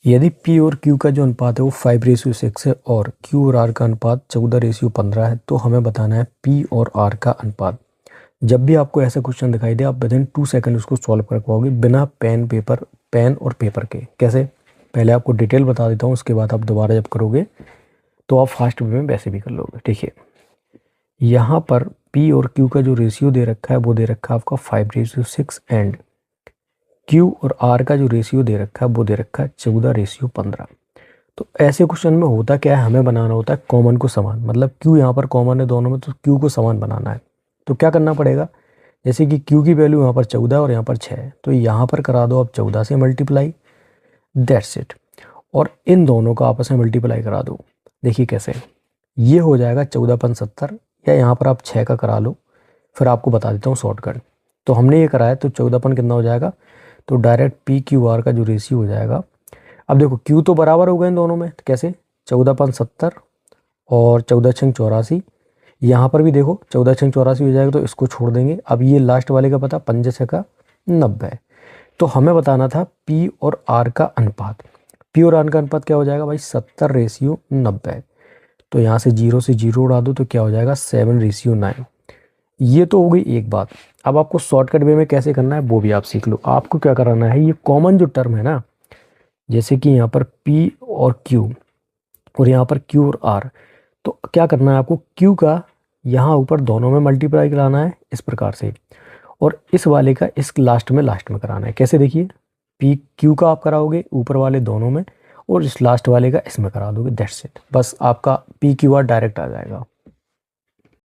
यदि P और Q का जो अनुपात है वो 5:6 है और Q और R का अनुपात 14:15 है, तो हमें बताना है P और R का अनुपात। जब भी आपको ऐसा क्वेश्चन दिखाई दे, आप विदिन 2 सेकंड उसको सॉल्व कर पाओगे बिना पेन और पेपर के। कैसे? पहले आपको डिटेल बता देता हूँ, उसके बाद आप दोबारा जब करोगे तो आप फास्ट वे में वैसे भी कर लोगे। देखिए, यहाँ पर P और Q का जो रेशियो दे रखा है वो दे रखा है आपका 5:6 एंड Q और R का जो रेशियो दे रखा है वो दे रखा है 14:15। तो ऐसे क्वेश्चन में होता क्या है, हमें बनाना होता है कॉमन को समान, मतलब Q यहाँ पर कॉमन है दोनों में, तो Q को समान बनाना है। तो क्या करना पड़ेगा, जैसे कि Q की वैल्यू यहाँ पर 14 और यहाँ पर 6 है, तो यहाँ पर करा दो आप 14 से मल्टीप्लाई, दैट्स इट। और इन दोनों का आपस में मल्टीप्लाई करा दो। देखिए कैसे, ये हो जाएगा 14×5 या यहाँ पर आप 6 का करा लो, फिर आपको बता देता हूँ शॉर्टकट। तो हमने ये कराया तो 14 कितना हो जाएगा, तो डायरेक्ट PQR का जो रेशियो हो जाएगा, अब देखो Q तो बराबर हो गए इन दोनों में, तो कैसे 14×70 और 14×84। यहाँ पर भी देखो 14×84 हो जाएगा, तो इसको छोड़ देंगे। अब ये लास्ट वाले का पता 5×6=90। तो हमें बताना था P और R का अनुपात। P और R का अनुपात क्या हो जाएगा भाई, 70:90। तो यहाँ से 0 से 0 उड़ा दो तो क्या हो जाएगा 7:9। ये तो हो गई एक बात। अब आपको शॉर्टकट वे में कैसे करना है वो भी आप सीख लो। आपको क्या कराना है, ये कॉमन जो टर्म है ना, जैसे कि यहाँ पर P और Q और यहाँ पर Q और R, तो क्या करना है आपको, Q का यहाँ ऊपर दोनों में मल्टीप्लाई कराना है इस प्रकार से, और इस वाले का इस लास्ट में कराना है। कैसे? देखिए, P Q का आप कराओगे ऊपर वाले दोनों में, और इस लास्ट वाले का इसमें करा दोगे, दैट्स इट। बस आपका PQR डायरेक्ट आ जाएगा।